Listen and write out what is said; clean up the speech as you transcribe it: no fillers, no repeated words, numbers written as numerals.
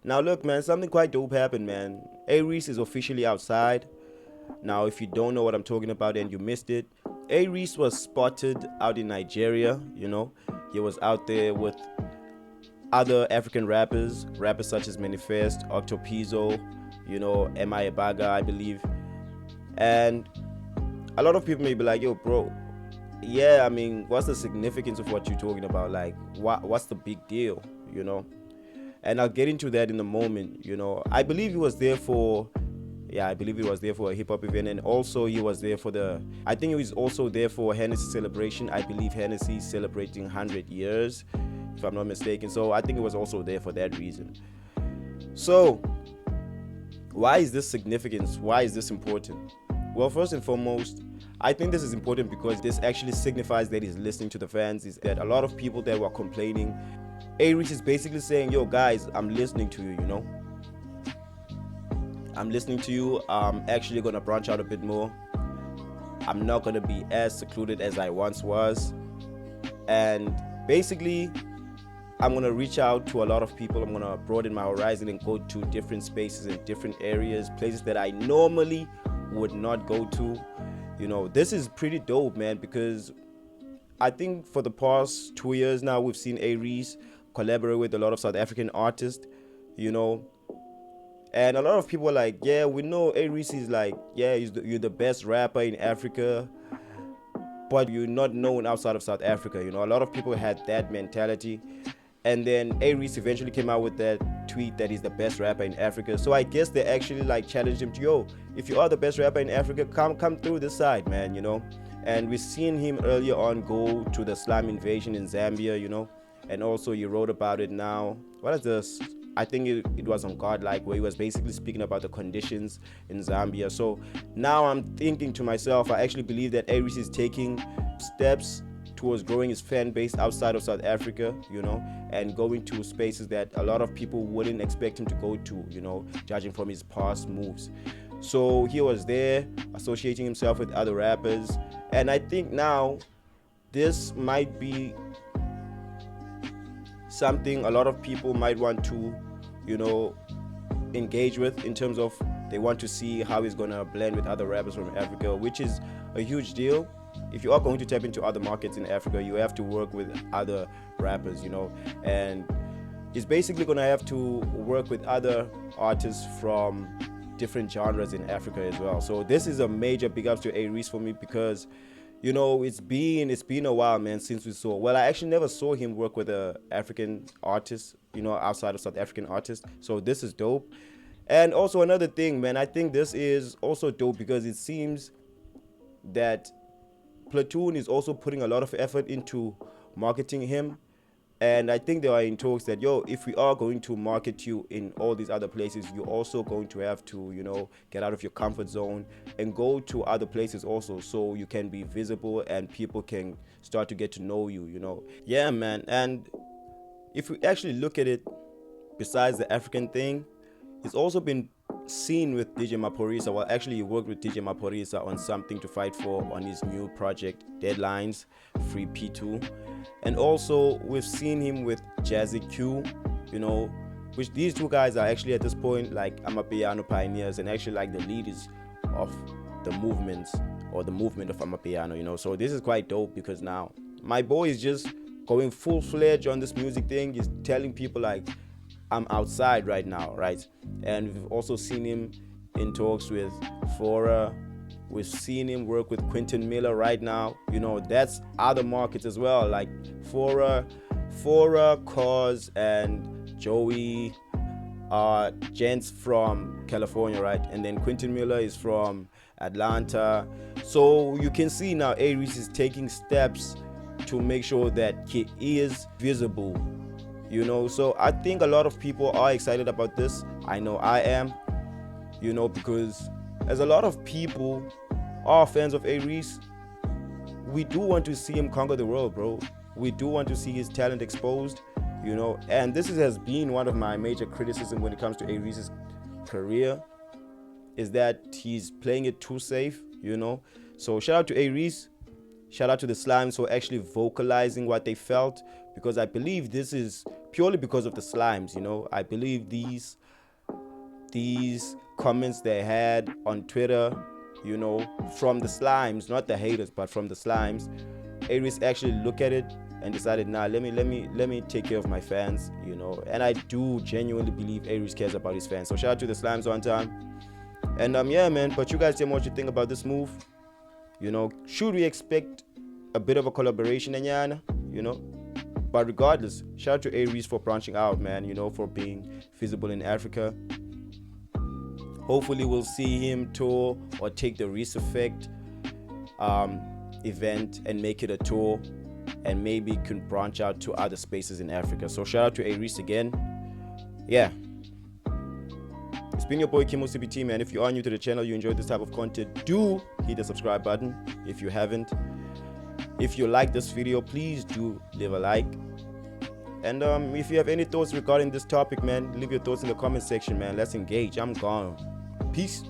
Now look, man, something quite dope happened, man. A-reece is officially outside. Now, if you don't know what I'm talking about and you missed it, A-reece was spotted out in Nigeria. He was out there with other African rappers such as Manifest, Octopizzo, M.I. Ebaga, I believe. And a lot of people may be like, yo, bro, yeah, I mean, what's the significance of what you're talking about? Like, what's the big deal, you know? And I'll get into that in a moment. I believe he was there for, yeah, I believe he was there for a hip hop event, and also he was there for I think he was also there for Hennessy celebration. I believe Hennessy is celebrating 100 years, if I'm not mistaken. So I think he was also there for that reason. So, why is this significant? Why is this important? Well, first and foremost, I think this is important because this actually signifies that he's listening to the fans. Is that a lot of people that were complaining, A-reece is basically saying, yo guys, I'm listening to you, I'm listening to you. I'm actually gonna branch out a bit more. I'm not gonna be as secluded as I once was. And basically, I'm gonna reach out to a lot of people. I'm gonna broaden my horizon and go to different spaces and different areas, places that I normally would not go to. This is pretty dope, man, because I think for the past 2 years now, we've seen A-reece collaborate with a lot of South African artists, and a lot of people are like, yeah, we know A-reece is like, yeah, you're the best rapper in Africa, but you're not known outside of South Africa. A lot of people had that mentality. And then A-reece eventually came out with that tweet that he's the best rapper in Africa. So I guess they actually like challenged him to, yo, if you are the best rapper in Africa, come through this side, man, And we've seen him earlier on go to the slum invasion in Zambia, and also he wrote about it now. What is this? I think it was on Godlike, where he was basically speaking about the conditions in Zambia. So now I'm thinking to myself, I actually believe that A-reece is taking steps towards growing his fan base outside of South Africa, and going to spaces that a lot of people wouldn't expect him to go to, judging from his past moves. So he was there associating himself with other rappers, and I think now this might be something a lot of people might want to, engage with, in terms of they want to see how he's gonna blend with other rappers from Africa, which is a huge deal. If you are going to tap into other markets in Africa, you have to work with other rappers, and he's basically gonna have to work with other artists from different genres in Africa as well. So this is a major big ups to A-reece for me, because it's been a while, man, since we saw. Well, I actually never saw him work with a African artist, outside of South African artists. So this is dope. And also another thing, man, I think this is also dope because it seems that Platoon is also putting a lot of effort into marketing him. And I think they are in talks that, yo, if we are going to market you in all these other places, you're also going to have to, get out of your comfort zone and go to other places also, so you can be visible and people can start to get to know you. Yeah, man. And if we actually look at it, besides the African thing, it's also been seen with DJ Maphorisa. Well, actually, he worked with DJ Maphorisa on Something to Fight For on his new project, Deadlines, Free P2. And also, we've seen him with Jazzy Q, which these two guys are actually at this point like Amapiano pioneers and actually like the leaders of the movements, or the movement of Amapiano, So this is quite dope, because now my boy is just going full-fledged on this music thing. He's telling people like, I'm outside right now, right? And we've also seen him in talks with Fora. We've seen him work with Quentin Miller right now. That's other markets as well, like Fora, Cause, and Joey are gents from California, right? And then Quentin Miller is from Atlanta. So you can see now A-reece is taking steps to make sure that he is visible. So I think a lot of people are excited about this. I know I am, because as a lot of people are fans of A-reece, we do want to see him conquer the world, bro. We do want to see his talent exposed, and this has been one of my major criticisms when it comes to A-reece's career, is that he's playing it too safe, So shout out to A-reece. Shout out to the Slimes for actually vocalizing what they felt, because I believe this is purely because of the slimes. I believe these comments they had on Twitter, from the slimes, not the haters, but from the slimes, A-reece actually look at it and decided, nah, let me take care of my fans, and I do genuinely believe A-reece cares about his fans. So shout out to the slimes one time. And yeah, man, but you guys tell me what you think about this move. Should we expect a bit of a collaboration, Anyana? But regardless, shout out to A-reece for branching out, man, for being visible in Africa. Hopefully we'll see him tour or take the Reece Effect event and make it a tour, and maybe can branch out to other spaces in Africa. So shout out to A-reece again. Yeah. It's been your boy Kimo CBT, man. If you are new to the channel, you enjoy this type of content, do hit the subscribe button if you haven't. If you like this video, please do leave a like. And if you have any thoughts regarding this topic, man, leave your thoughts in the comment section, man. Let's engage. I'm gone. Peace.